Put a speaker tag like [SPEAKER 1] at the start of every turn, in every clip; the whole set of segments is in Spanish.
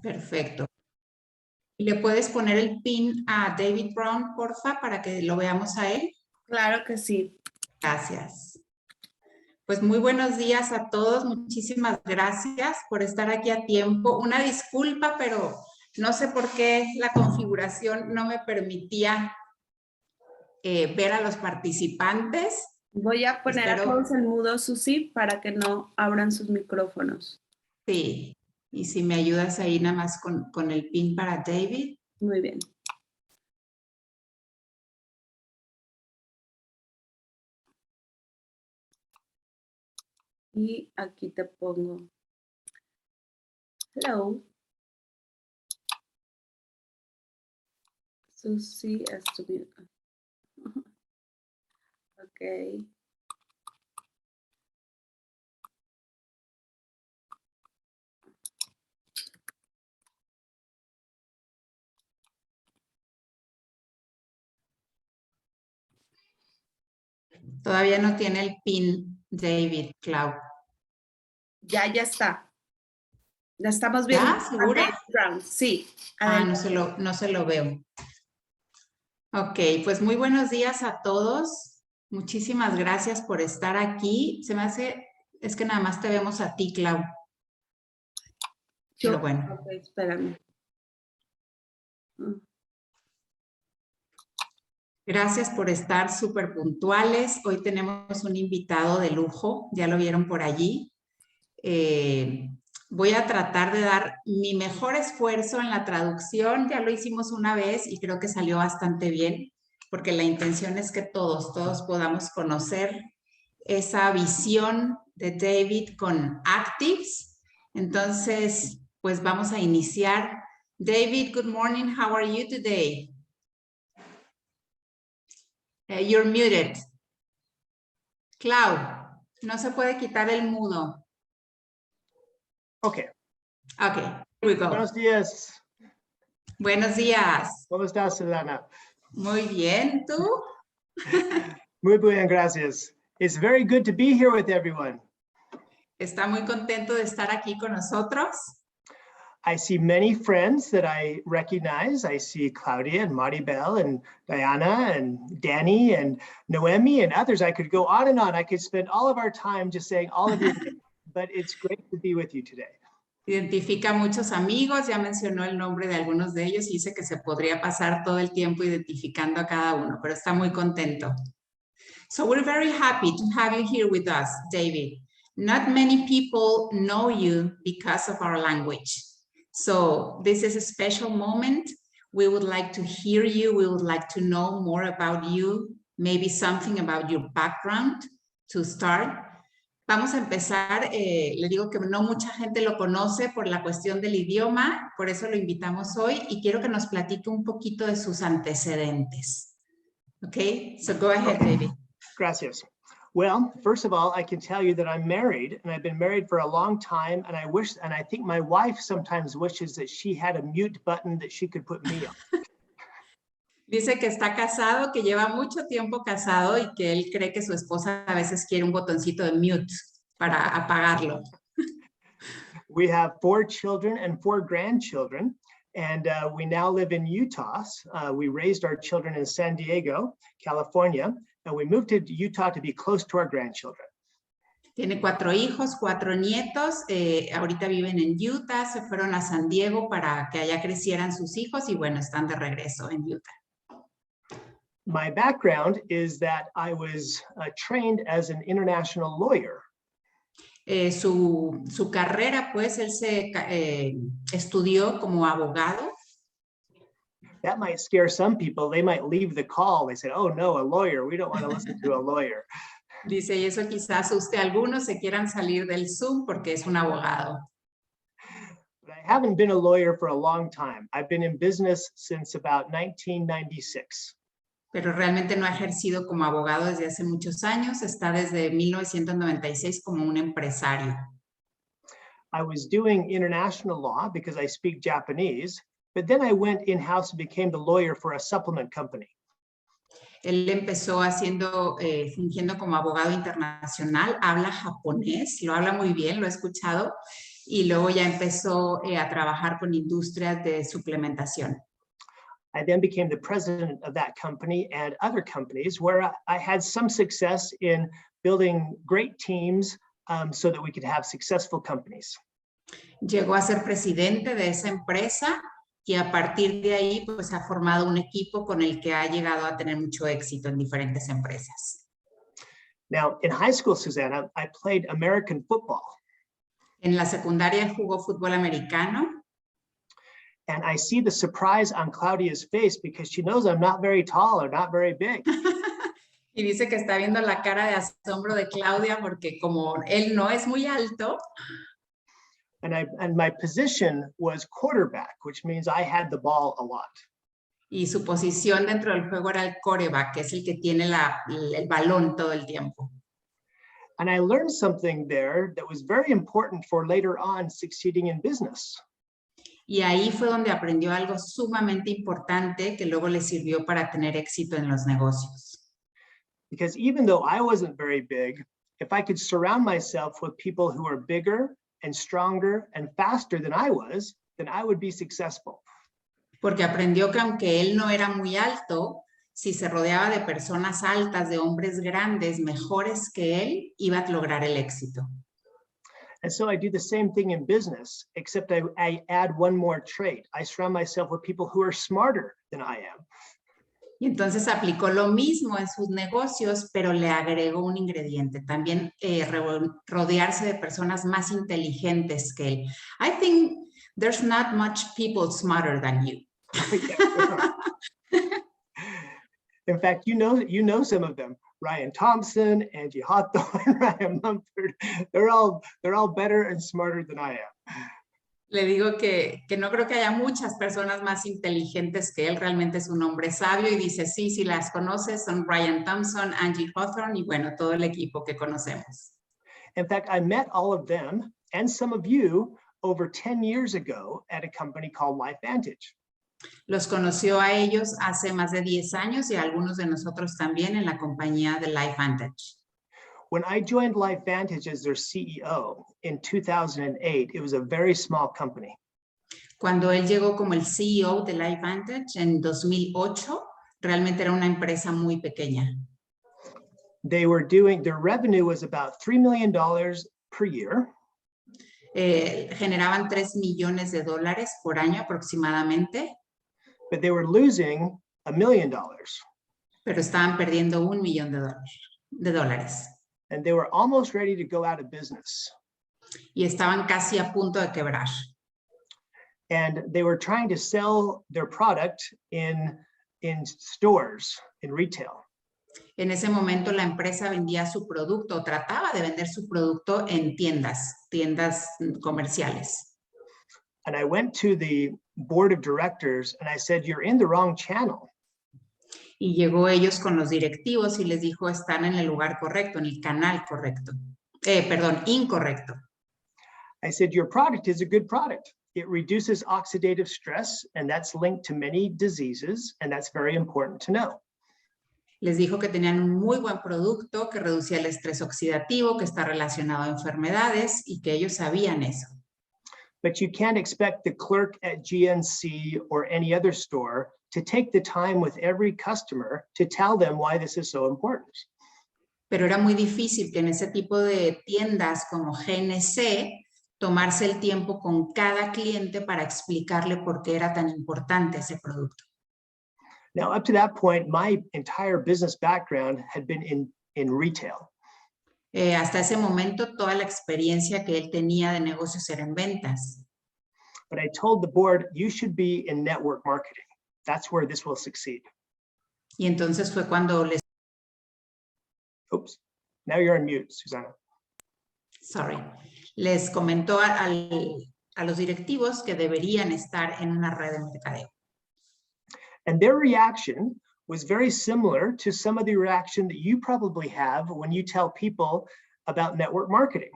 [SPEAKER 1] Perfecto. ¿Le puedes poner el pin a David Brown, porfa, para que lo veamos a él?
[SPEAKER 2] Claro que sí.
[SPEAKER 1] Gracias. Pues muy buenos días a todos. Muchísimas gracias por estar aquí a tiempo. Una disculpa, pero no sé por qué la configuración no me permitía ver a los participantes.
[SPEAKER 2] Voy a poner a todos en mudo, Susi, para que no abran sus micrófonos.
[SPEAKER 1] Sí, y si me ayudas ahí nada más con el pin para David.
[SPEAKER 2] Muy bien. Y aquí te pongo. Hello. Susi has to be. Ok.
[SPEAKER 1] Todavía no tiene el pin David, Clau.
[SPEAKER 2] Ya está. La estamos viendo.
[SPEAKER 1] ¿Ya? ¿Segura?
[SPEAKER 2] Sí.
[SPEAKER 1] Ah, no se lo veo. Ok, pues muy buenos días a todos. Muchísimas gracias por estar aquí. Se me hace, es que nada más te vemos a ti, Clau. Pero bueno.
[SPEAKER 2] Ok, espérame.
[SPEAKER 1] Gracias por estar súper puntuales. Hoy tenemos un invitado de lujo, ya lo vieron por allí. Voy a tratar de dar mi mejor esfuerzo en la traducción. Ya lo hicimos una vez y creo que salió bastante bien, porque la intención es que todos podamos conocer esa visión de David con Activz. Entonces, pues vamos a iniciar. David, good morning. How are you today? You're muted. Clau, no se puede quitar el mudo.
[SPEAKER 3] Okay.
[SPEAKER 1] Okay, here we go.
[SPEAKER 3] Buenos días.
[SPEAKER 1] Buenos días.
[SPEAKER 3] ¿Cómo estás, Elena?
[SPEAKER 1] Muy bien, ¿tú?
[SPEAKER 3] Muy bien, gracias. It's very good to be here with everyone.
[SPEAKER 1] Está muy contento de estar aquí con nosotros.
[SPEAKER 3] I see many friends that I recognize. I see Claudia and Maribel and Diana and Danny and Noemi and others. I could go on and on. I could spend all of our time just saying all of your names, but it's great to be with you today.
[SPEAKER 1] Identifica muchos amigos, ya mencionó el nombre de algunos de ellos y dice que se podría pasar todo el tiempo identificando a cada uno, pero está muy contento. So we're very happy to have you here with us, David. Not many people know you because of our language. So this is a special moment. We would like to hear you. We would like to know more about you, maybe something about your background to start. Vamos a empezar, le digo que no mucha gente lo conoce por la cuestión del idioma, por eso lo invitamos hoy y quiero que nos platique un poquito de sus antecedentes. Okay, so go ahead, David.
[SPEAKER 3] Gracias. Well, first of all, I can tell you that I'm married and I've been married for a long time and I think my wife sometimes wishes that she had a mute button that she could put me on.
[SPEAKER 1] Dice que está casado, que lleva mucho tiempo casado y que él cree que su esposa a veces quiere un botoncito de mute para apagarlo.
[SPEAKER 3] We have 4 children and 4 grandchildren, and we now live in Utah. We raised our children in San Diego, California, and we moved to Utah to be close to our grandchildren.
[SPEAKER 1] Tiene 4 hijos, 4 nietos, ahorita viven en Utah, se fueron a San Diego para que allá crecieran sus hijos y bueno, están de regreso en Utah.
[SPEAKER 3] My background is that I was trained as an international lawyer.
[SPEAKER 1] Su carrera, pues, él se estudió como abogado.
[SPEAKER 3] That might scare some people. They might leave the call. They said, oh no, a lawyer. We don't want to listen to a lawyer.
[SPEAKER 1] Dice, y eso quizás asuste a algunos, se quieran salir del Zoom porque es un abogado.
[SPEAKER 3] But I haven't been a lawyer for a long time. I've been in business since about 1996.
[SPEAKER 1] Pero realmente no ha ejercido como abogado desde hace muchos años, está desde 1996 como un empresario.
[SPEAKER 3] I was doing international law because I speak Japanese, but then I went in-house and became the lawyer for a supplement company.
[SPEAKER 1] Él empezó fingiendo como abogado internacional, habla japonés, lo habla muy bien, lo he escuchado, Y luego ya empezó a trabajar con industrias de suplementación.
[SPEAKER 3] I then became the president of that company and other companies where I had some success in building great teams so that we could have successful companies.
[SPEAKER 1] Llegó a ser presidente de esa empresa y a partir de ahí pues ha formado un equipo con el que ha llegado a tener mucho éxito en diferentes empresas.
[SPEAKER 3] Now, in high school, Susanna, I played American football.
[SPEAKER 1] En la secundaria jugó fútbol americano.
[SPEAKER 3] And I see the surprise on Claudia's face because she knows I'm not very tall or not very big.
[SPEAKER 1] Y dice que está viendo la cara de asombro de Claudia porque como él no es muy alto.
[SPEAKER 3] And my position was quarterback, which means I had the ball a lot.
[SPEAKER 1] Y su posición dentro del juego era el quarterback, que es el que tiene el balón todo el tiempo.
[SPEAKER 3] And I learned something there that was very important for later on succeeding in business.
[SPEAKER 1] Y ahí fue donde aprendió algo sumamente importante que luego le sirvió para tener éxito en los negocios.
[SPEAKER 3] Because even though I wasn't very big, if I could surround myself with people who are bigger and stronger and faster than I was, then I would be successful.
[SPEAKER 1] Porque aprendió que aunque él no era muy alto, si se rodeaba de personas altas, de hombres grandes, mejores que él, iba a lograr el éxito.
[SPEAKER 3] And so I do the same thing in business, except I add one more trait. I surround myself with people who are smarter than I am.
[SPEAKER 1] Y entonces aplicó lo mismo en sus negocios, pero le agregó un ingrediente, también rodearse de personas más inteligentes que él. I think there's not much people smarter than you.
[SPEAKER 3] In fact, you know some of them. Ryan Thompson, Angie Hawthorne, Ryan Mumford. They're all better and smarter than I am.
[SPEAKER 1] Le digo que no creo que haya muchas personas más inteligentes que él. Realmente es un hombre sabio y dice, sí, las conoces, son Ryan Thompson, Angie Hawthorne y bueno, todo el equipo que conocemos.
[SPEAKER 3] In fact, I met all of them and some of you over 10 years ago at a company called LifeVantage.
[SPEAKER 1] Los conoció a ellos hace más de 10 años y a algunos de nosotros también en la compañía de LifeVantage.
[SPEAKER 3] When I joined LifeVantage as their CEO in 2008, it was a very small company.
[SPEAKER 1] Cuando él llegó como el CEO de LifeVantage en 2008, realmente era una empresa muy pequeña.
[SPEAKER 3] Their revenue was about $3 million per year.
[SPEAKER 1] Generaban $3 millones por año aproximadamente.
[SPEAKER 3] But they were losing $1 million.
[SPEAKER 1] Pero estaban perdiendo $1 millón de dólares.
[SPEAKER 3] And they were almost ready to go out of business.
[SPEAKER 1] Y estaban casi a punto de quebrar.
[SPEAKER 3] And they were trying to sell their product in stores, in retail.
[SPEAKER 1] En ese momento la empresa vendía su producto, trataba de vender su producto en tiendas comerciales.
[SPEAKER 3] And I went to the board of directors and I said, you're in the wrong channel.
[SPEAKER 1] Y llegó ellos con los directivos y les dijo, están en el lugar correcto, en el canal correcto. Incorrecto.
[SPEAKER 3] I said, your product is a good product. It reduces oxidative stress, and that's linked to many diseases, and that's very important to know.
[SPEAKER 1] Les dijo que tenían un muy buen producto, que reducía el estrés oxidativo, que está relacionado a enfermedades y que ellos sabían eso.
[SPEAKER 3] But you can't expect the clerk at GNC or any other store to take the time with every customer to tell them why this is so important.
[SPEAKER 1] Pero era muy difícil que en ese tipo de tiendas como GNC tomarse el tiempo con cada cliente para explicarle por qué era tan importante ese producto.
[SPEAKER 3] Now, up to that point, my entire business background had been in retail.
[SPEAKER 1] Hasta ese momento, toda la experiencia que él tenía de negocios era en ventas.
[SPEAKER 3] But I told the board, you should be in network marketing. That's where this will succeed.
[SPEAKER 1] Y entonces fue cuando les...
[SPEAKER 3] Oops, now you're on mute, Susanna.
[SPEAKER 1] Sorry. Les comentó a los directivos que deberían estar en una red de mercadeo.
[SPEAKER 3] And their reaction was very similar to some of the reaction that you probably have when you tell people about network marketing.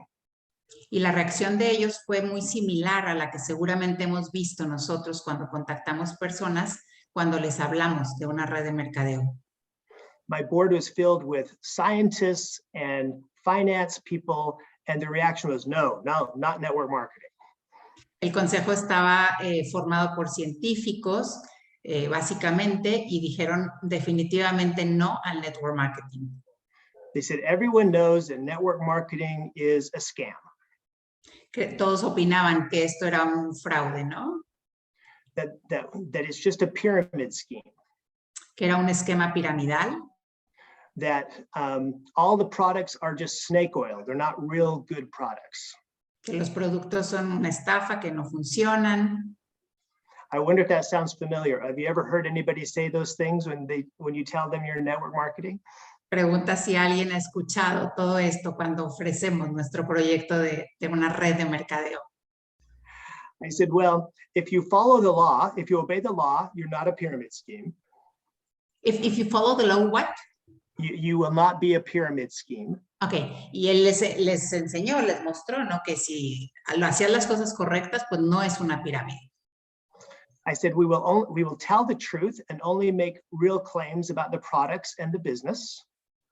[SPEAKER 1] Y la reacción de ellos fue muy similar a la que seguramente hemos visto nosotros cuando contactamos personas, cuando les hablamos de una red de mercadeo.
[SPEAKER 3] My board was filled with scientists and finance people, and the reaction was, no, not network marketing.
[SPEAKER 1] El consejo estaba formado por científicos, básicamente, y dijeron definitivamente no al network marketing.
[SPEAKER 3] They said everyone knows that network marketing is a scam.
[SPEAKER 1] Que todos opinaban que esto era un fraude, ¿no?
[SPEAKER 3] That it's just a pyramid scheme.
[SPEAKER 1] Que era un esquema piramidal.
[SPEAKER 3] That all the products are just snake oil. They're not real good products.
[SPEAKER 1] Que los productos son una estafa, que no funcionan.
[SPEAKER 3] I wonder if that sounds familiar. Have you ever heard anybody say those things when you tell them you're network marketing?
[SPEAKER 1] Pregunta si alguien ha escuchado todo esto cuando ofrecemos nuestro proyecto de una red de mercadeo.
[SPEAKER 3] I said, well, if you follow the law, if you obey the law, you're not a pyramid scheme.
[SPEAKER 1] If you follow the law, what?
[SPEAKER 3] You will not be a pyramid scheme.
[SPEAKER 1] Okay, y él les enseñó, les mostró, ¿no? Que si lo hacían las cosas correctas, pues no es una pirámide.
[SPEAKER 3] I said, we will tell the truth and only make real claims about the products and the business.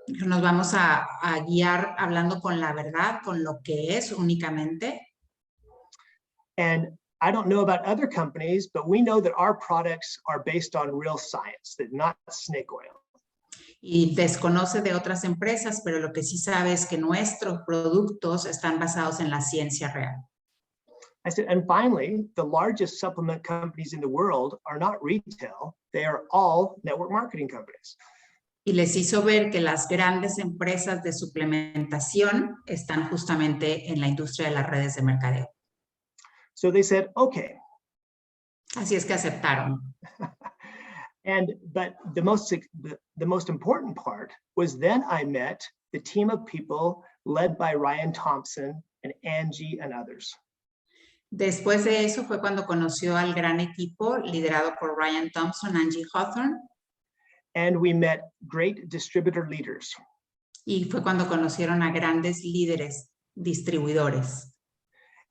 [SPEAKER 1] Nos vamos a guiar hablando con la verdad, con lo que es únicamente.
[SPEAKER 3] And I don't know about other companies, but we know that our products are based on real science, that not snake oil.
[SPEAKER 1] Y desconoce de otras empresas, pero lo que sí sabe es que nuestros productos están basados en la ciencia real.
[SPEAKER 3] I said, and finally, the largest supplement companies in the world are not retail, they are all network marketing companies.
[SPEAKER 1] Y les hizo ver que las grandes empresas de suplementación están justamente en la industria de las redes de mercadeo.
[SPEAKER 3] So they said, okay.
[SPEAKER 1] Así es que aceptaron.
[SPEAKER 3] But the most important part was then I met the team of people led by Ryan Thompson and Angie and others.
[SPEAKER 1] Después de eso fue cuando conoció al gran equipo liderado por Ryan Thompson, Angie Hawthorne.
[SPEAKER 3] And we met great distributor leaders.
[SPEAKER 1] Y fue cuando conocieron a grandes líderes, distribuidores.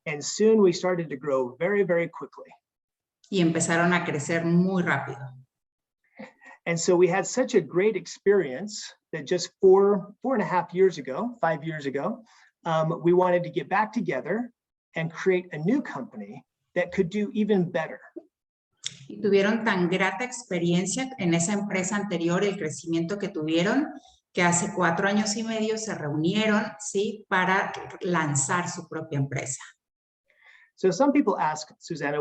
[SPEAKER 3] And soon we started to grow very, very quickly.
[SPEAKER 1] Y empezaron a crecer muy rápido.
[SPEAKER 3] And so we had such a great experience that just 4.5 years ago, 5 years ago, we wanted to get back together and create a new company that could do even better.
[SPEAKER 1] Y tuvieron tan grata experiencia en esa empresa anterior, el crecimiento que tuvieron, que hace 4 años y medio se reunieron, ¿sí? Para lanzar su propia empresa.
[SPEAKER 3] So some people ask, Susanna,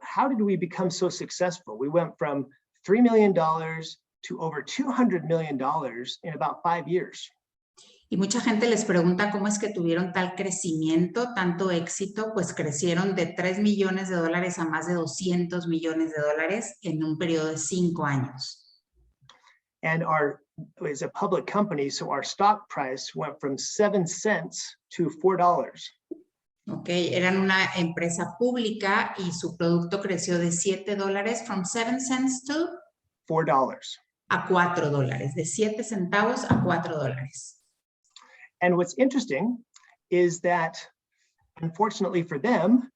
[SPEAKER 3] how did we become so successful? We went from $3 million to over $200 million in about 5 years.
[SPEAKER 1] Y mucha gente les pregunta cómo es que tuvieron tal crecimiento, tanto éxito, pues crecieron de $3 millones a más de $200 millones en un periodo de 5 años.
[SPEAKER 3] And it's a public company, so our stock price went from 7 cents to $4.
[SPEAKER 1] Okay, eran una empresa pública y su producto creció de $7, from 7 cents to
[SPEAKER 3] $4.
[SPEAKER 1] A $4, de 7 centavos a $4.
[SPEAKER 3] And what's interesting is that, unfortunately for them,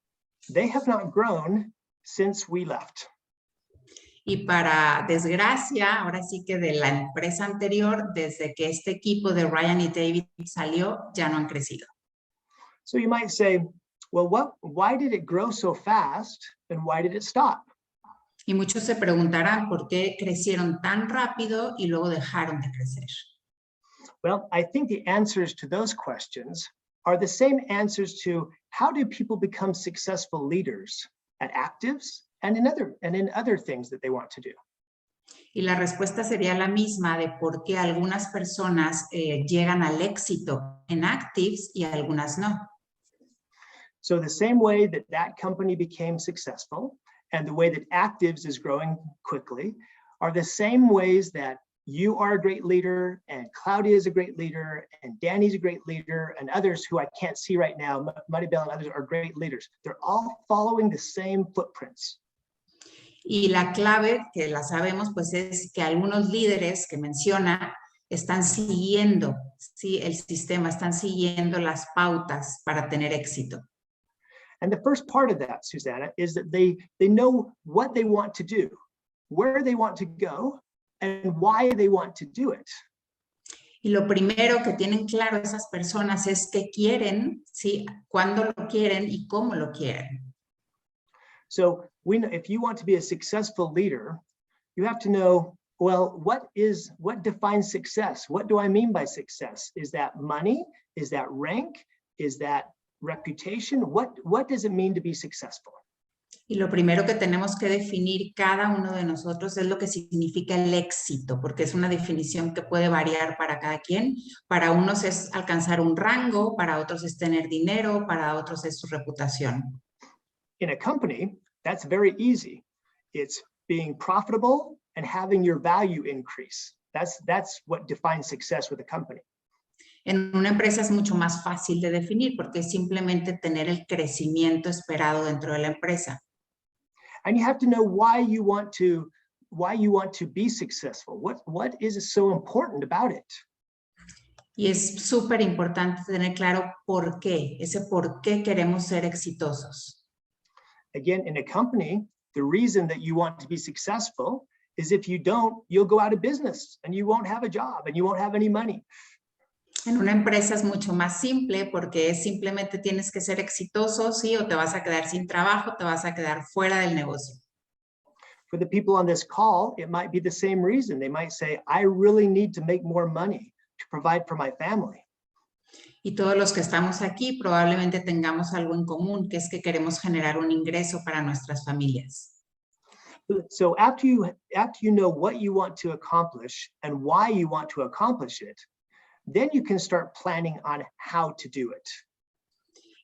[SPEAKER 3] they have not grown since we left.
[SPEAKER 1] Y para desgracia, ahora sí que de la empresa anterior, desde que este equipo de Ryan y David salió, ya no han crecido.
[SPEAKER 3] So you might say, well, why did it grow so fast and why did it stop?
[SPEAKER 1] Y muchos se preguntarán por qué crecieron tan rápido y luego dejaron de crecer.
[SPEAKER 3] Well, I think the answers to those questions are the same answers to how do people become successful leaders at Activz and in other things that they want to do.
[SPEAKER 1] Y la respuesta sería la misma de por qué algunas personas llegan al éxito en Activz y algunas no.
[SPEAKER 3] So the same way that company became successful and the way that Activz is growing quickly are the same ways that you are a great leader and Claudia is a great leader and Danny's a great leader and others who I can't see right now, Maribel and others are great leaders. They're all following the same footprints.
[SPEAKER 1] Y la clave, que la sabemos, pues es que algunos líderes que menciona están siguiendo, ¿sí? El sistema, están siguiendo las pautas para tener éxito.
[SPEAKER 3] And the first part of that, Susanna, is that they know what they want to do, where they want to go, and why they want to do it.
[SPEAKER 1] Y lo primero que tienen claro esas personas es qué quieren, ¿sí? Cuándo lo quieren y cómo lo quieren.
[SPEAKER 3] So if you want to be a successful leader, you have to know, well, what defines success? What do I mean by success? Is that money? Is that rank? Is that reputation? What does it mean to be successful?
[SPEAKER 1] Y lo primero que tenemos que definir cada uno de nosotros es lo que significa el éxito, porque es una definición que puede variar para cada quien. Para unos es alcanzar un rango, para otros es tener dinero, para otros es su reputación.
[SPEAKER 3] In a company, that's very easy. It's being profitable and having your value increase. That's what defines success with a company.
[SPEAKER 1] En una empresa es mucho más fácil de definir porque es simplemente tener el crecimiento esperado dentro de la empresa.
[SPEAKER 3] And you have to know why you want to be successful. What is so important about it?
[SPEAKER 1] Y es súper importante tener claro por qué, ese por qué queremos ser exitosos.
[SPEAKER 3] Again, in a company, the reason that you want to be successful is if you don't, you'll go out of business and you won't have a job and you won't have any money.
[SPEAKER 1] En una empresa es mucho más simple porque simplemente tienes que ser exitoso, sí, o te vas a quedar sin trabajo, te vas a quedar fuera del negocio.
[SPEAKER 3] For the people on this call, it might be the same reason. They might say, I really need to make more money to provide for my family.
[SPEAKER 1] Y todos los que estamos aquí probablemente tengamos algo en común, que es que queremos generar un ingreso para nuestras familias.
[SPEAKER 3] So after you know what you want to accomplish and why you want to accomplish it, then you can start planning on how to do it.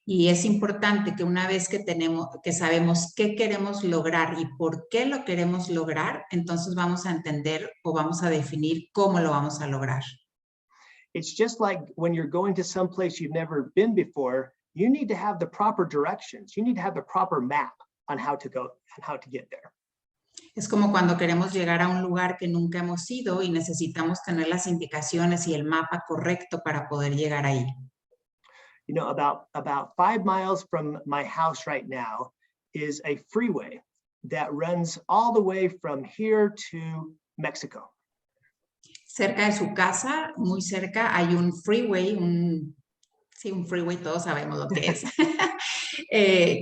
[SPEAKER 1] Y es importante que una vez que sabemos qué queremos lograr y por qué lo queremos lograr, entonces vamos a entender o vamos a definir cómo lo vamos a lograr.
[SPEAKER 3] It's just like when you're going to some place you've never been before, you need to have the proper directions. You need to have the proper map on how to go and how to get there.
[SPEAKER 1] Es como cuando queremos llegar a un lugar que nunca hemos ido y necesitamos tener las indicaciones y el mapa correcto para poder llegar ahí.
[SPEAKER 3] You know, about 5 miles from my house right now is a freeway that runs all the way from here to Mexico.
[SPEAKER 1] Cerca de su casa, muy cerca, hay un freeway, un freeway, todos sabemos lo que es,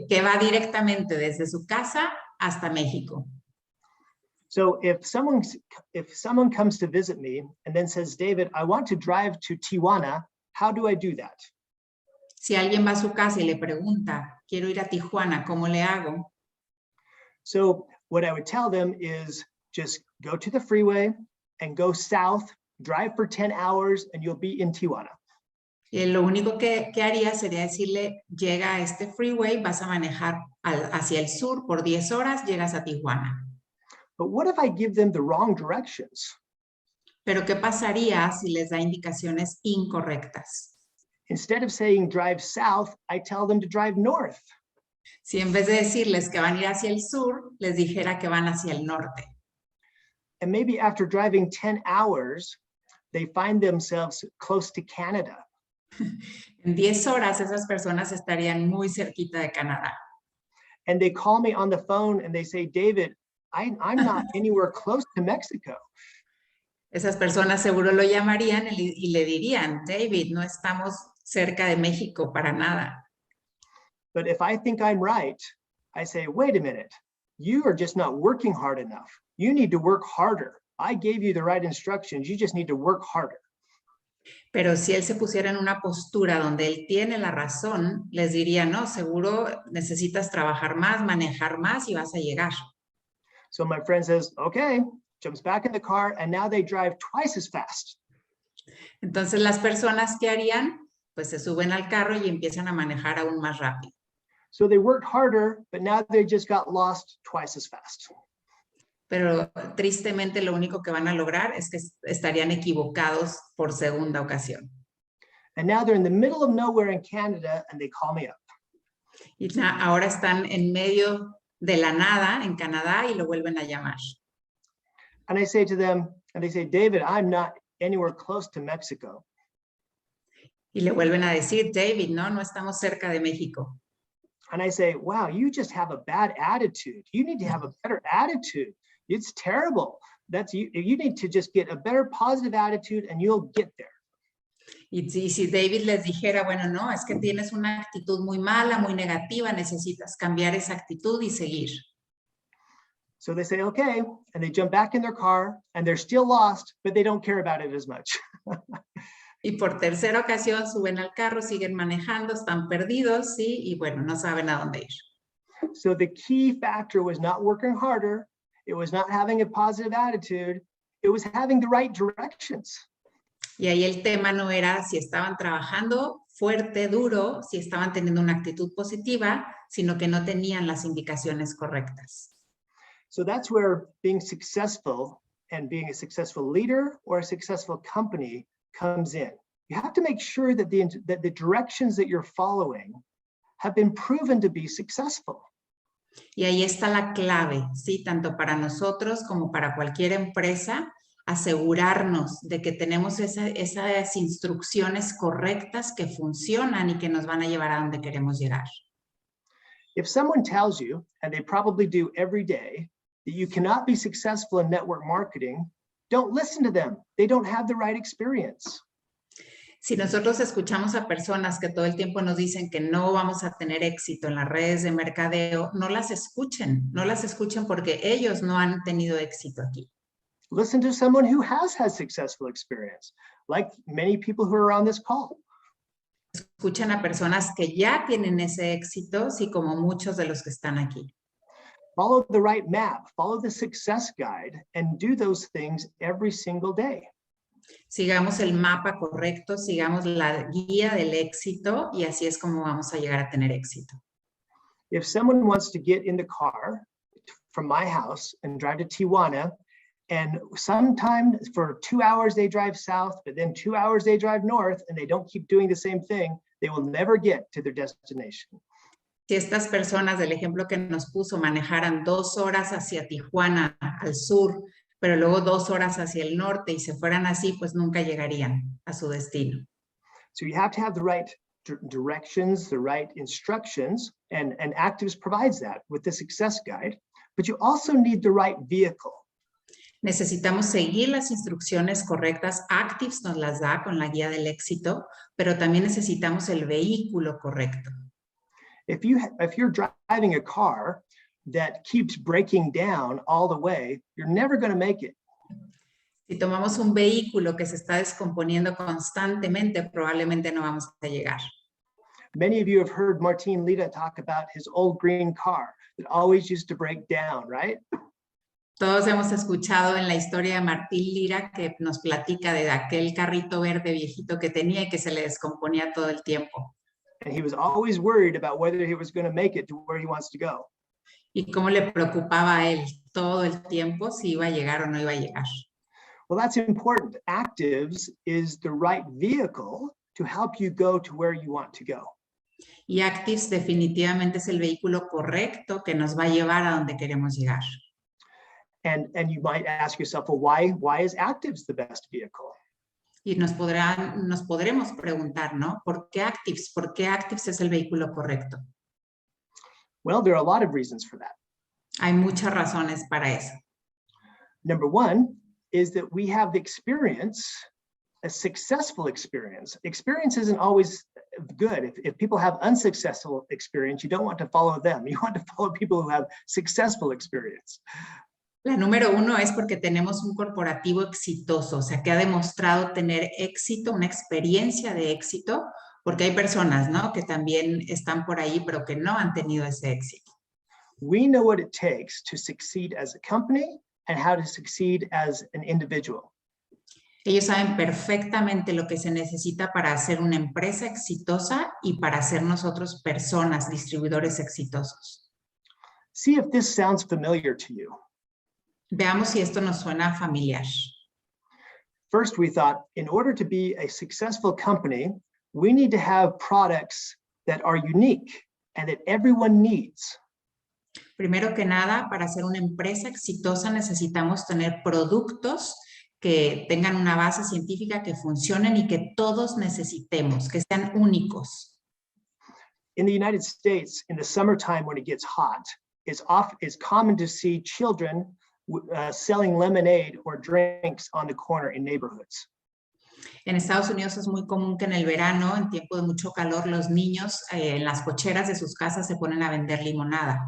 [SPEAKER 1] que va directamente desde su casa hasta México.
[SPEAKER 3] So if someone comes to visit me and then says, David, I want to drive to Tijuana, how do I do that?
[SPEAKER 1] Si alguien va a su casa y le pregunta, quiero ir a Tijuana, ¿cómo le hago?
[SPEAKER 3] So what I would tell them is just go to the freeway and go south, drive for 10 hours, and you'll be in Tijuana.
[SPEAKER 1] Y lo único que haría sería decirle, llega a este freeway, vas a manejar hacia el sur por 10 horas, llegas a Tijuana.
[SPEAKER 3] But what if I give them the wrong directions?
[SPEAKER 1] Pero ¿qué pasaría si les da indicaciones incorrectas?
[SPEAKER 3] Instead of saying drive south, I tell them to drive north.
[SPEAKER 1] Si en vez de decirles que van a ir hacia el sur, les dijera que van hacia el norte.
[SPEAKER 3] And maybe after driving 10 hours, they find themselves close to Canada.
[SPEAKER 1] En 10 horas esas personas estarían muy cerquita de Canadá.
[SPEAKER 3] And they call me on the phone and they say, David, I'm not anywhere close to Mexico.
[SPEAKER 1] Esas personas seguro lo llamarían y le dirían, David, no estamos cerca de México para nada.
[SPEAKER 3] But if I think I'm right, I say, wait a minute, you are just not working hard enough. You need to work harder. I gave you the right instructions. You just need to work harder.
[SPEAKER 1] Pero si él se pusiera en una postura donde él tiene la razón, les diría, no, seguro necesitas trabajar más, manejar más y vas a llegar.
[SPEAKER 3] So my friend says, okay, jumps back in the car, and now they drive twice as fast.
[SPEAKER 1] Entonces las personas, ¿qué harían? Pues se suben al carro y empiezan a manejar aún más rápido.
[SPEAKER 3] So they worked harder, but now they just got lost twice as fast.
[SPEAKER 1] Pero tristemente lo único que van a lograr es que estarían equivocados por segunda ocasión.
[SPEAKER 3] And now they're in the middle of nowhere in Canada, and they call me up.
[SPEAKER 1] Y ahora están en medio de la nada en Canadá y lo vuelven a llamar.
[SPEAKER 3] And I say to them, and they say, David, I'm not anywhere close to Mexico.
[SPEAKER 1] Y le vuelven a decir, David, no estamos cerca de México.
[SPEAKER 3] And I say, wow, you just have a bad attitude. You need to have a better attitude. It's terrible. You need to just get a better positive attitude and you'll get there.
[SPEAKER 1] Y si David les dijera, bueno, no, es que tienes una actitud muy mala, muy negativa, necesitas cambiar esa actitud y seguir.
[SPEAKER 3] So they say, okay, and they jump back in their car and they're still lost, but they don't care about it as much.
[SPEAKER 1] Y por tercera ocasión suben al carro, siguen manejando, están perdidos, sí, y bueno, no saben a dónde ir.
[SPEAKER 3] So the key factor was not working harder. It was not having a positive attitude. It was having the right directions.
[SPEAKER 1] Y ahí el tema no era si estaban trabajando fuerte, duro, si estaban teniendo una actitud positiva, sino que no tenían las indicaciones correctas.
[SPEAKER 3] So that's where being successful and being a successful leader or a successful company comes in. You have to make sure that the directions that you're following have been proven to be successful.
[SPEAKER 1] Y ahí está la clave, ¿sí? Tanto para nosotros como para cualquier empresa, asegurarnos de que tenemos esas instrucciones correctas que funcionan y que nos van a llevar a donde queremos llegar.
[SPEAKER 3] If someone tells you, and they probably do every day, that you cannot be successful in network marketing, don't listen to them. They don't have the right experience.
[SPEAKER 1] Si nosotros escuchamos a personas que todo el tiempo nos dicen que no vamos a tener éxito en las redes de mercadeo, no las escuchen porque ellos no han tenido éxito aquí.
[SPEAKER 3] Listen to someone who has had successful experience, like many people who are on this call.
[SPEAKER 1] Escuchen a personas que ya tienen ese éxito, sí, como muchos de los que están aquí.
[SPEAKER 3] Follow the right map, follow the success guide, and do those things every single day.
[SPEAKER 1] Sigamos el mapa correcto, sigamos la guía del éxito y así es como vamos a llegar a tener éxito.
[SPEAKER 3] If someone wants to get in the car from my house and drive to Tijuana, and sometimes for 2 hours they drive south, but then 2 hours they drive north, and they don't keep doing the same thing, they will never get to their destination.
[SPEAKER 1] Si estas personas del ejemplo que nos puso manejaran 2 horas hacia Tijuana, al sur, pero luego 2 horas hacia el norte y se fueran así, pues nunca llegarían a su destino.
[SPEAKER 3] So you have to have the right directions, the right instructions, and Activz provides that with the success guide, but you also need the right vehicle.
[SPEAKER 1] Necesitamos seguir las instrucciones correctas. Activz nos las da con la guía del éxito, pero también necesitamos el vehículo correcto.
[SPEAKER 3] If you're driving a car that keeps breaking down all the way, you're never going to make it.
[SPEAKER 1] Si tomamos un vehículo que se está descomponiendo constantemente, probablemente no vamos a llegar.
[SPEAKER 3] Many of you have heard Martin Lita talk about his old green car that always used to break down, right?
[SPEAKER 1] Todos hemos escuchado en la historia de Martín Lira que nos platica de aquel carrito verde viejito que tenía y que se le descomponía todo el tiempo.
[SPEAKER 3] And he was always worried about whether he was going to make it to where he wants to go.
[SPEAKER 1] Y cómo le preocupaba a él todo el tiempo si iba a llegar o no iba a llegar.
[SPEAKER 3] Well, that's important. Activz is the right vehicle to help you go to where you want to go.
[SPEAKER 1] Y Activz definitivamente es el vehículo correcto que nos va a llevar a donde queremos llegar.
[SPEAKER 3] And you might ask yourself, well, why is Activz the best vehicle?
[SPEAKER 1] Y nos podremos preguntar, ¿no? ¿Por qué Activz? ¿Por qué Activz es el vehículo correcto?
[SPEAKER 3] Well, there are a lot of reasons for that.
[SPEAKER 1] Hay muchas razones para eso.
[SPEAKER 3] Number one is that we have the experience, a successful experience. Experience isn't always good. If people have unsuccessful experience, you don't want to follow them. You want to follow people who have successful experience.
[SPEAKER 1] La número 1 es porque tenemos un corporativo exitoso, o sea, que ha demostrado tener éxito, una experiencia de éxito, porque hay personas, ¿no? Que también están por ahí, pero que no han tenido ese éxito.
[SPEAKER 3] We know what it takes to succeed as a company and how to succeed as an individual.
[SPEAKER 1] Ellos saben perfectamente lo que se necesita para hacer una empresa exitosa y para ser nosotros personas, distribuidores exitosos.
[SPEAKER 3] See if this sounds familiar to you.
[SPEAKER 1] Veamos si esto nos suena familiar.
[SPEAKER 3] First, we thought, in order to be a successful company, we need to have products that are unique and that everyone needs.
[SPEAKER 1] Primero que nada, para ser una empresa exitosa necesitamos tener productos que tengan una base científica, que funcionen y que todos necesitemos, que sean únicos.
[SPEAKER 3] In the United States, in the summertime when it gets hot, it's common to see children selling lemonade or drinks on the corner in neighborhoods.
[SPEAKER 1] En Estados Unidos es muy común que en el verano, en tiempo de mucho calor, los niños en las cocheras de sus casas se ponen a vender limonada.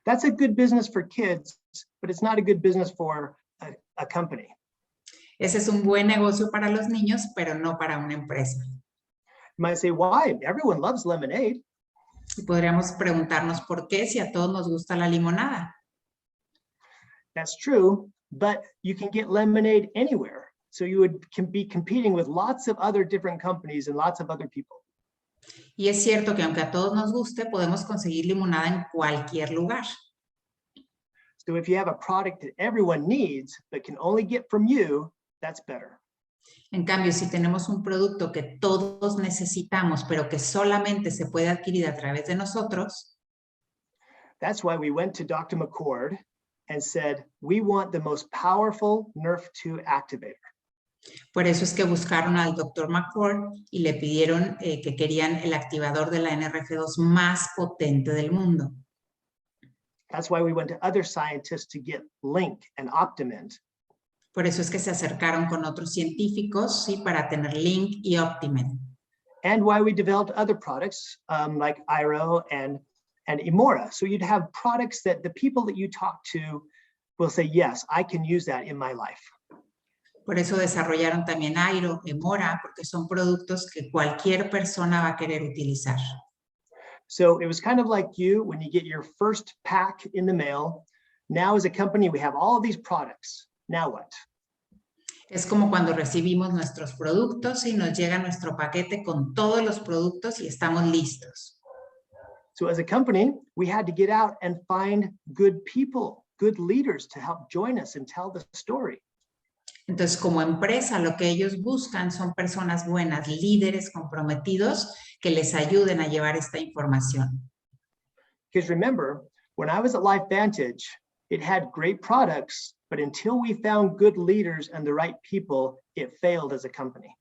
[SPEAKER 3] That's a good business for kids, but it's not a good business for a company.
[SPEAKER 1] Ese es un buen negocio para los niños, pero no para una empresa.
[SPEAKER 3] You might say, why? Everyone loves lemonade.
[SPEAKER 1] Y podríamos preguntarnos por qué si a todos nos gusta la limonada.
[SPEAKER 3] That's true, but you can get lemonade anywhere. So you can be competing with lots of other different companies and lots of other people.
[SPEAKER 1] Y es cierto que aunque a todos nos guste, podemos conseguir limonada en cualquier lugar.
[SPEAKER 3] So if you have a product that everyone needs, but can only get from you, that's better.
[SPEAKER 1] En cambio, si tenemos un producto que todos necesitamos, pero que solamente se puede adquirir a través de nosotros,
[SPEAKER 3] That's why we went to Dr. McCord and said, we want the most powerful NRF2 activator.
[SPEAKER 1] por eso es que buscaron al Dr. McCord y le pidieron que querían el activador de la NRF2 más potente del mundo.
[SPEAKER 3] That's why we went to other scientists to get Link and Optimint.
[SPEAKER 1] Por eso es que se acercaron con otros científicos, ¿sí? Para tener Link y Optimint.
[SPEAKER 3] And why we developed other products like IRO and Imora. So you'd have products that the people that you talk to will say, yes, I can use that in my life.
[SPEAKER 1] Por eso desarrollaron también Airo, Emora, porque son productos que cualquier persona va a querer utilizar.
[SPEAKER 3] So it was kind of like you when you get your first pack in the mail. Now as a company, we have all of these products. Now what?
[SPEAKER 1] Es como cuando recibimos nuestros productos y nos llega nuestro paquete con todos los productos y estamos listos.
[SPEAKER 3] So as a company, we had to get out and find good people, good leaders to help join us and tell the story.
[SPEAKER 1] Entonces, como empresa, lo que ellos buscan son personas buenas, líderes comprometidos que les ayuden a llevar esta información.
[SPEAKER 3] Because remember, when I was at LifeVantage, it had great products, but until we found good leaders and the right people, it failed as a company.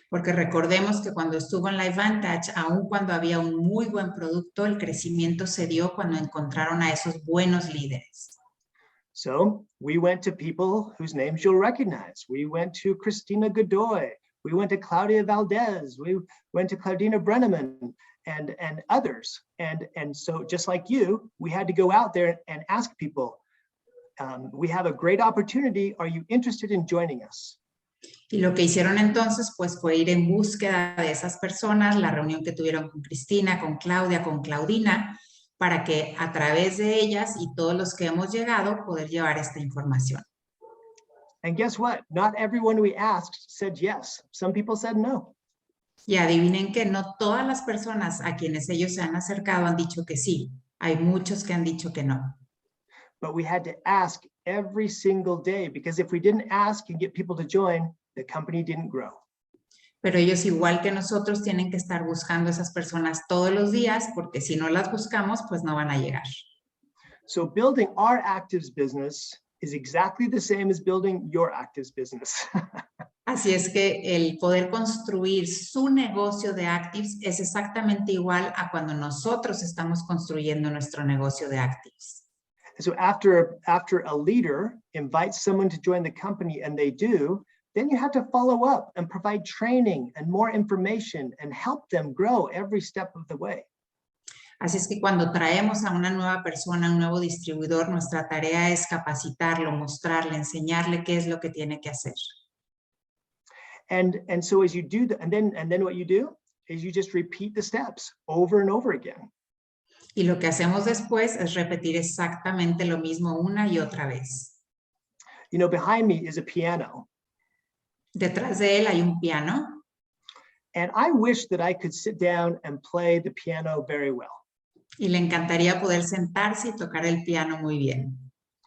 [SPEAKER 1] Porque recordemos que cuando estuvo en LifeVantage, aun cuando había un muy buen producto, el crecimiento se dio cuando encontraron a esos buenos líderes.
[SPEAKER 3] So we went to people whose names you'll recognize. We went to Christina Godoy. We went to Claudia Valdez. We went to Claudina Brenneman and others. And so just like you, we had to go out there and ask people, we have a great opportunity. Are you interested in joining us?
[SPEAKER 1] Y lo que hicieron entonces, pues, fue ir en búsqueda de esas personas, la reunión que tuvieron con Cristina, con Claudia, con Claudina, para que a través de ellas y todos los que hemos llegado, poder llevar esta información.
[SPEAKER 3] And guess what? Not everyone we asked said yes. Some people said no.
[SPEAKER 1] Y adivinen que no todas las personas a quienes ellos se han acercado han dicho que sí. Hay muchos que han dicho que no.
[SPEAKER 3] But we had to ask every single day, because if we didn't ask and get people to join, the company didn't grow.
[SPEAKER 1] Pero ellos, igual que nosotros, tienen que estar buscando esas personas todos los días, porque si no las buscamos, pues no van a llegar.
[SPEAKER 3] So building our Activz business is exactly the same as building your Activz business.
[SPEAKER 1] Así es que el poder construir su negocio de Activz es exactamente igual a cuando nosotros estamos construyendo nuestro negocio de Activz.
[SPEAKER 3] So after a leader invites someone to join the company and they do, then you have to follow up and provide training and more information and help them grow every step of the way.
[SPEAKER 1] Así es que cuando traemos a una nueva persona, un nuevo distribuidor, nuestra tarea es capacitarlo, mostrarle, enseñarle qué es lo que tiene que hacer.
[SPEAKER 3] And so as you do that, and then what you do is you just repeat the steps over and over again.
[SPEAKER 1] Y lo que hacemos después es repetir exactamente lo mismo una y otra vez.
[SPEAKER 3] You know, behind me is a piano.
[SPEAKER 1] Detrás de él hay un piano.
[SPEAKER 3] And I wish that I could sit down and play the piano very well.
[SPEAKER 1] Y le encantaría poder sentarse y tocar el piano muy bien.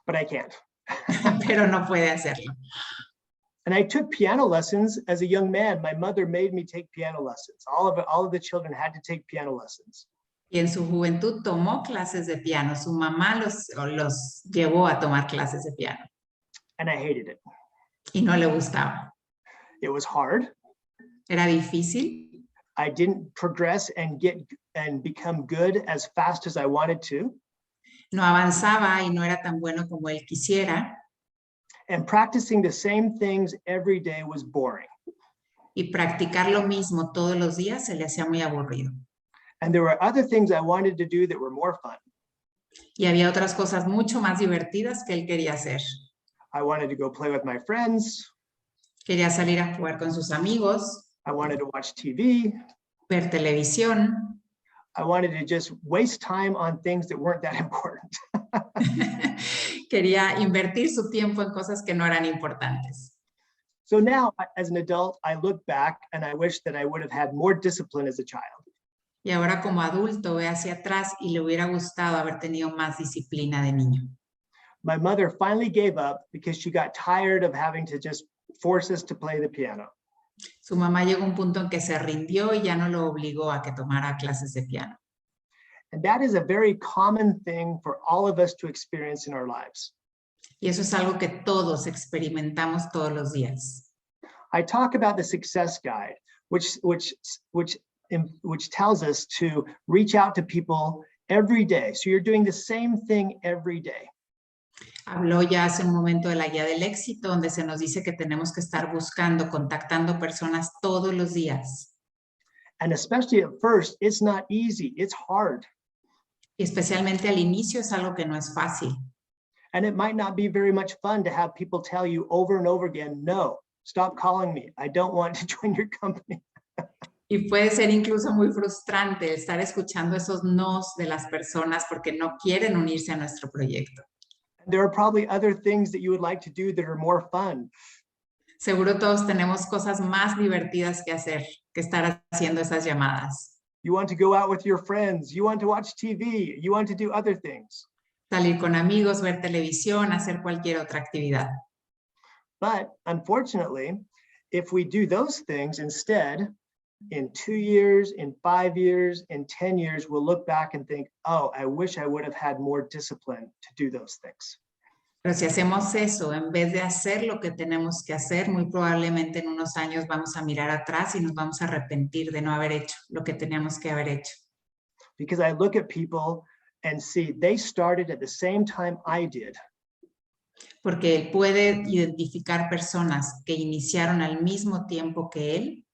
[SPEAKER 3] But I can't.
[SPEAKER 1] Pero no puede hacerlo.
[SPEAKER 3] And I took piano lessons as a young man. My mother made me take piano lessons. All of the children had to take piano lessons.
[SPEAKER 1] Y en su juventud tomó clases de piano. Su mamá los llevó a tomar clases de piano.
[SPEAKER 3] And I hated it.
[SPEAKER 1] Y no le gustaba.
[SPEAKER 3] It was hard.
[SPEAKER 1] Era difícil.
[SPEAKER 3] I didn't progress and become good as fast as I wanted to.
[SPEAKER 1] No avanzaba y no era tan bueno como él quisiera.
[SPEAKER 3] And practicing the same things every day was boring.
[SPEAKER 1] Y practicar lo mismo todos los días se le hacía muy aburrido.
[SPEAKER 3] And there were other things I wanted to do that were more fun.
[SPEAKER 1] Y había otras cosas mucho más divertidas que él quería hacer.
[SPEAKER 3] I wanted to go play with my friends.
[SPEAKER 1] Quería salir a jugar con sus amigos,
[SPEAKER 3] I wanted to watch TV.
[SPEAKER 1] ver televisión.
[SPEAKER 3] I wanted to just waste time on things that weren't that important.
[SPEAKER 1] Quería invertir su tiempo en cosas que no eran importantes.
[SPEAKER 3] So now, as an adult, I look back and I wish that I would have had more discipline as a child.
[SPEAKER 1] Y ahora como adulto ve hacia atrás y le hubiera gustado haber tenido más disciplina de niño.
[SPEAKER 3] My mother finally gave up because she got tired of having to just force us to play the piano.
[SPEAKER 1] Su mamá llegó a un punto en que se rindió y ya no lo obligó a que tomara clases de piano.
[SPEAKER 3] And that is a very common thing for all of us to experience in our lives.
[SPEAKER 1] Y eso es algo que todos experimentamos todos los días.
[SPEAKER 3] I talk about the success guide, which tells us to reach out to people every day. So you're doing the same thing every day.
[SPEAKER 1] Habló ya hace un momento de la guía del éxito, donde se nos dice que tenemos que estar buscando, contactando personas todos los días.
[SPEAKER 3] And especially at first, it's not easy, it's hard.
[SPEAKER 1] Y especialmente al inicio es algo que no es fácil.
[SPEAKER 3] And it might not be very much fun to have people tell you over and over again, no, stop calling me. I don't want to join your company.
[SPEAKER 1] Y puede ser incluso muy frustrante estar escuchando esos nos de las personas porque no quieren unirse a nuestro proyecto.
[SPEAKER 3] There are probably other things that you would like to do that are more fun.
[SPEAKER 1] Seguro todos tenemos cosas más divertidas que hacer que estar haciendo esas llamadas.
[SPEAKER 3] You want to go out with your friends. You want to watch TV. You want to do other things.
[SPEAKER 1] Salir con amigos, ver televisión, hacer cualquier otra actividad.
[SPEAKER 3] But unfortunately, if we do those things instead, in 2 years, in 5 years, in 10 years, we'll look back and think, oh, I wish I would have had more discipline to do those things.
[SPEAKER 1] Pero si hacemos eso, en vez de hacer lo que tenemos que hacer, muy probablemente en unos años vamos a mirar atrás y nos vamos a arrepentir de no haber hecho lo que teníamos que haber hecho.
[SPEAKER 3] Because I look at people and see they started at the same time I did.
[SPEAKER 1] Porque él puede identificar personas que iniciaron al mismo tiempo que él,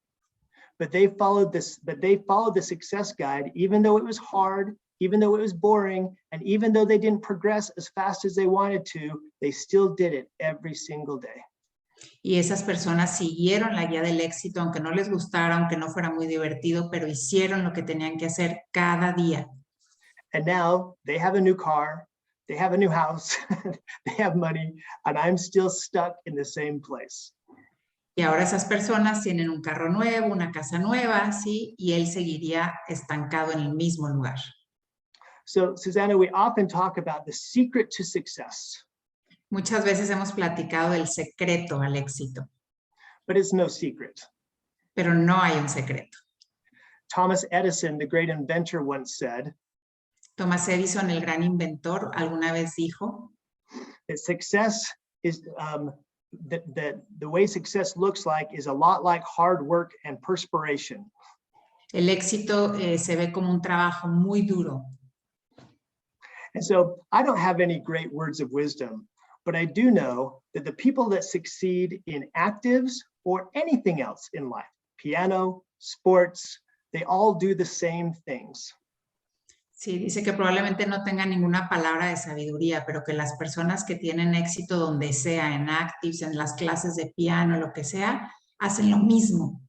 [SPEAKER 3] But they followed the success guide, even though it was hard, even though it was boring, and even though they didn't progress as fast as they wanted to, they still did it every single day.
[SPEAKER 1] y esas personas siguieron la guía del éxito, aunque no les gustara, aunque no fuera muy divertido, pero hicieron lo que tenían que hacer cada día.
[SPEAKER 3] And now they have a new car, they have a new house, they have money, and I'm still stuck in the same place.
[SPEAKER 1] Y ahora esas personas tienen un carro nuevo, una casa nueva, ¿sí? Y él seguiría estancado en el mismo lugar.
[SPEAKER 3] So, Susanna, we often talk about the secret to success.
[SPEAKER 1] Muchas veces hemos platicado del secreto al éxito,
[SPEAKER 3] But it's no secret.
[SPEAKER 1] pero no hay un secreto.
[SPEAKER 3] Thomas Edison, the great inventor, once said
[SPEAKER 1] Thomas Edison, el gran inventor, alguna vez dijo
[SPEAKER 3] that success is, the way success looks like is a lot like hard work and perspiration.
[SPEAKER 1] el éxito se ve como un trabajo muy duro.
[SPEAKER 3] And so I don't have any great words of wisdom, but I do know that the people that succeed in Activz or anything else in life, piano, sports, they all do the same things.
[SPEAKER 1] Sí, dice que probablemente no tenga ninguna palabra de sabiduría, pero que las personas que tienen éxito donde sea, en Activz, en las clases de piano, lo que sea, hacen lo mismo.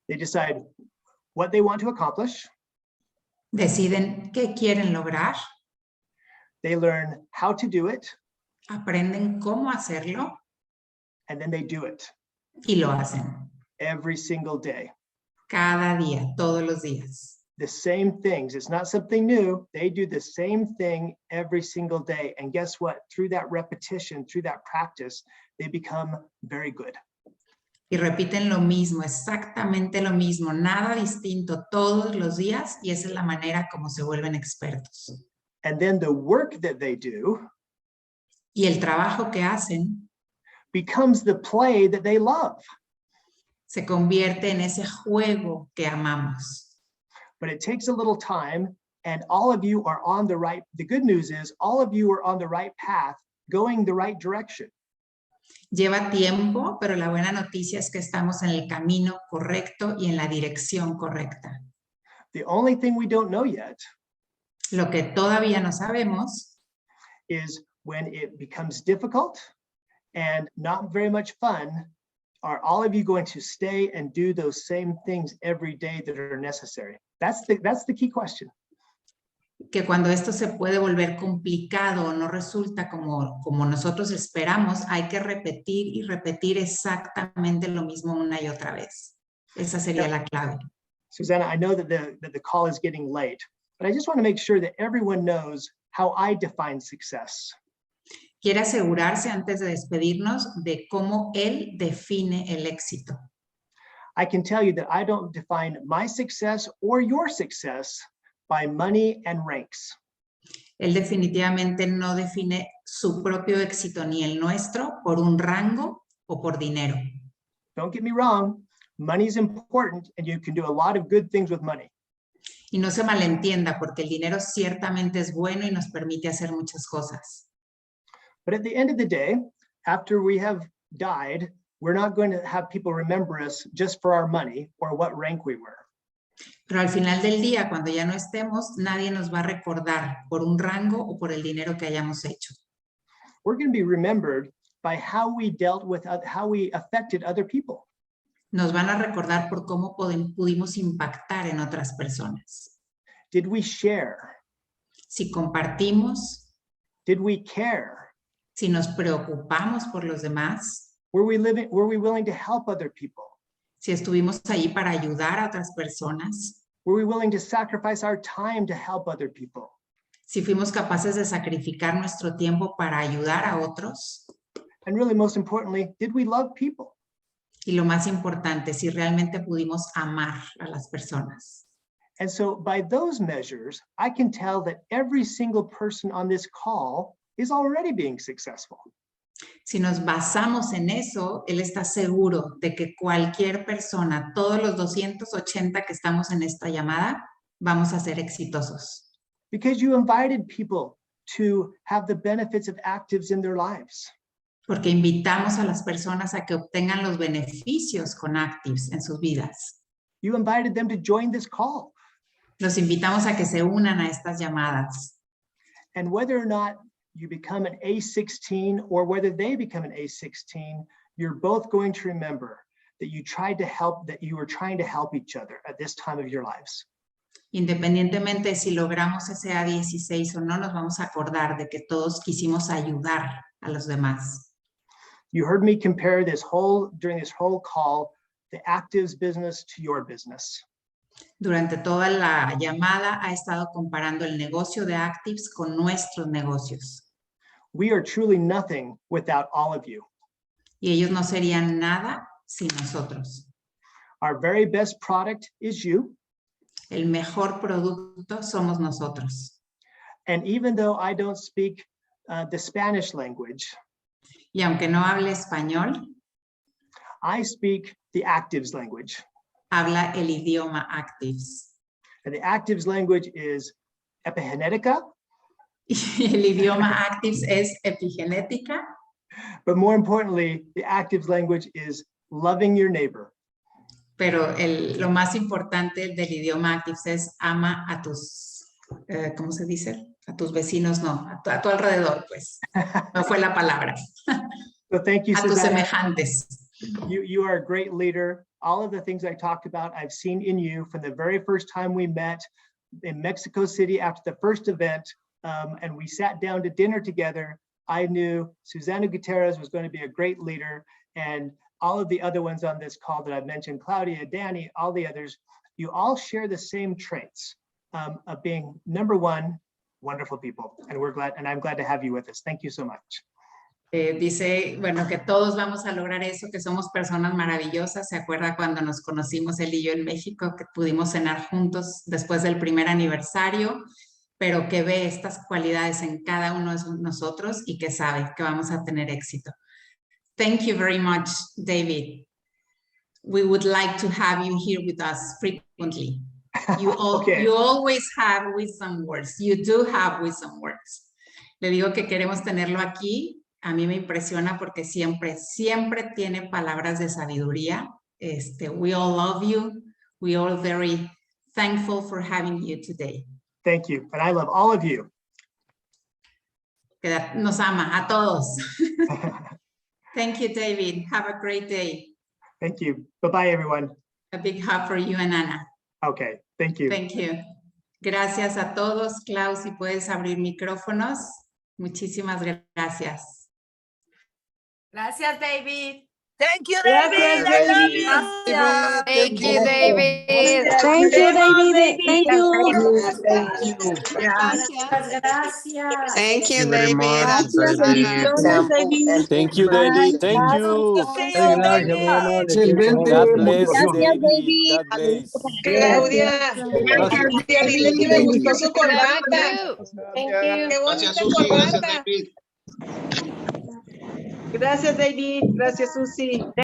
[SPEAKER 3] They decide what they want to accomplish.
[SPEAKER 1] Deciden qué quieren lograr,
[SPEAKER 3] They learn how to do it,
[SPEAKER 1] aprenden cómo hacerlo
[SPEAKER 3] and then they do it
[SPEAKER 1] y lo hacen.
[SPEAKER 3] every single day.
[SPEAKER 1] Cada día, todos los días.
[SPEAKER 3] The same things. It's not something new. They do the same thing every single day. And guess what? Through that repetition, through that practice, they become very good.
[SPEAKER 1] Y repiten lo mismo, exactamente lo mismo, nada distinto todos los días, y esa es la manera como se vuelven expertos.
[SPEAKER 3] And then the work that they do
[SPEAKER 1] Y el trabajo que hacen
[SPEAKER 3] becomes the play that they love.
[SPEAKER 1] se convierte en ese juego que amamos.
[SPEAKER 3] But it takes a little time, and all of you are on the good news is all of you are on the right path, going the right direction.
[SPEAKER 1] Lleva tiempo, pero la buena noticia es que estamos en el camino correcto y en la dirección correcta.
[SPEAKER 3] The only thing we don't know yet
[SPEAKER 1] Lo que todavía no sabemos
[SPEAKER 3] is when it becomes difficult and not very much fun, are all of you going to stay and do those same things every day that are necessary? That's the key question.
[SPEAKER 1] que cuando esto se puede volver complicado o no resulta como nosotros esperamos, hay que repetir y repetir exactamente lo mismo una y otra vez. Esa sería la clave.
[SPEAKER 3] Susanna, I know that the call is getting late, but I just want to make sure that everyone knows how I define success.
[SPEAKER 1] Quiere asegurarse antes de despedirnos de cómo él define el éxito.
[SPEAKER 3] I can tell you that I don't define my success or your success by money and ranks.
[SPEAKER 1] Él definitivamente no define su propio éxito ni el nuestro por un rango o por dinero.
[SPEAKER 3] Don't get me wrong, money is important and you can do a lot of good things with money.
[SPEAKER 1] Y no se malentienda, porque el dinero ciertamente es bueno y nos permite hacer muchas cosas.
[SPEAKER 3] But at the end of the day, after we have died, we're not going to have people remember us just for our money or what rank we were.
[SPEAKER 1] Pero al final del día, cuando ya no estemos, nadie nos va a recordar por un rango o por el dinero que hayamos hecho.
[SPEAKER 3] We're going to be remembered by how we dealt with, how we affected other people.
[SPEAKER 1] Nos van a recordar por cómo pudimos impactar en otras personas.
[SPEAKER 3] Did we share?
[SPEAKER 1] Si compartimos,
[SPEAKER 3] Did we care?
[SPEAKER 1] si nos preocupamos por los demás,
[SPEAKER 3] Were we willing to help other people?
[SPEAKER 1] si estuvimos ahí para ayudar a otras personas,
[SPEAKER 3] Were we willing to sacrifice our time to help other people?
[SPEAKER 1] si fuimos capaces de sacrificar nuestro tiempo para ayudar a otros,
[SPEAKER 3] And really, most importantly, did we love people?
[SPEAKER 1] y lo más importante, si realmente pudimos amar a las personas.
[SPEAKER 3] And so by those measures, I can tell that every single person on this call is already being successful.
[SPEAKER 1] Si nos basamos en eso, él está seguro de que cualquier persona, todos los 280 que estamos en esta llamada, vamos a ser exitosos.
[SPEAKER 3] Because you invited people to have the benefits of Activz in their lives.
[SPEAKER 1] Porque invitamos a las personas a que obtengan los beneficios con Activz en sus vidas.
[SPEAKER 3] You invited them to join this call.
[SPEAKER 1] Los invitamos a que se unan a estas llamadas.
[SPEAKER 3] And whether or not you become an A16 or whether they become an A16, you're both going to remember that you were trying to help each other at this time of your lives.
[SPEAKER 1] Independientemente de si logramos ese A16 o no, nos vamos a acordar de que todos quisimos ayudar a los demás.
[SPEAKER 3] You heard me compare during this whole call, the Activz business to your business.
[SPEAKER 1] Durante toda la llamada ha estado comparando el negocio de Activz con nuestros negocios.
[SPEAKER 3] We are truly nothing without all of you.
[SPEAKER 1] Y ellos no serían nada sin nosotros.
[SPEAKER 3] Our very best product is you.
[SPEAKER 1] El mejor producto somos nosotros.
[SPEAKER 3] And even though I don't speak the Spanish language,
[SPEAKER 1] Y aunque no hable español,
[SPEAKER 3] I speak the Activz language.
[SPEAKER 1] habla el idioma Activz.
[SPEAKER 3] And the Activz language is epigenética.
[SPEAKER 1] Y el idioma Activz es epigenética.
[SPEAKER 3] But more importantly, the Activz language is loving your neighbor.
[SPEAKER 1] Pero lo más importante del idioma Activz es ama a tus, ¿cómo se dice? A tus vecinos, no, a tu alrededor, pues. No fue la palabra.
[SPEAKER 3] So thank you,
[SPEAKER 1] A tus
[SPEAKER 3] Susanna.
[SPEAKER 1] semejantes.
[SPEAKER 3] You are a great leader. All of the things I talked about, I've seen in you from the very first time we met in Mexico City after the first event, and we sat down to dinner together. I knew Susanna Gutierrez was going to be a great leader, and all of the other ones on this call that I've mentioned, Claudia, Danny, all the others, you all share the same traits of being, number one, wonderful people. And I'm glad to have you with us. Thank you so much.
[SPEAKER 1] Dice, bueno, que todos vamos a lograr eso, que somos personas maravillosas. ¿Se acuerda cuando nos conocimos él y yo en México, que pudimos cenar juntos después del primer aniversario, pero que ve estas cualidades en cada uno de nosotros y que sabe que vamos a tener éxito? Thank you very much, David. We would like to have you here with us frequently. You always have wisdom words. You do have wisdom words. Le digo que queremos tenerlo aquí a mí me impresiona porque siempre tiene palabras de sabiduría. We all love you. We all very thankful for having you today.
[SPEAKER 3] Thank you. And I love all of you.
[SPEAKER 1] Que nos ama a todos. Thank you, David. Have a great day.
[SPEAKER 3] Thank you. Bye-bye, everyone.
[SPEAKER 1] A big hug for you and Ana.
[SPEAKER 3] Okay, thank you.
[SPEAKER 1] Thank you. Gracias a todos. Klaus, si puedes abrir micrófonos. Muchísimas gracias.
[SPEAKER 4] Gracias, David.
[SPEAKER 5] Thank you, David. I love you.
[SPEAKER 4] Thank you, David.
[SPEAKER 6] Thank you, David. Thank you.
[SPEAKER 4] Gracias.
[SPEAKER 7] Thank you,
[SPEAKER 8] very
[SPEAKER 7] David.
[SPEAKER 8] much,
[SPEAKER 6] Gracias, bendiciones, David.
[SPEAKER 8] Thank you, David. Thank you.
[SPEAKER 5] See you, David.
[SPEAKER 9] Excelente.
[SPEAKER 8] God bless,
[SPEAKER 6] Gracias,
[SPEAKER 8] David.
[SPEAKER 6] David.
[SPEAKER 8] God bless.
[SPEAKER 7] Claudia,
[SPEAKER 8] Gracias.
[SPEAKER 7] me gustó su corbata.
[SPEAKER 4] Thank you.
[SPEAKER 7] Qué bonita corbata.
[SPEAKER 10] Gracias, David. Gracias, Susi.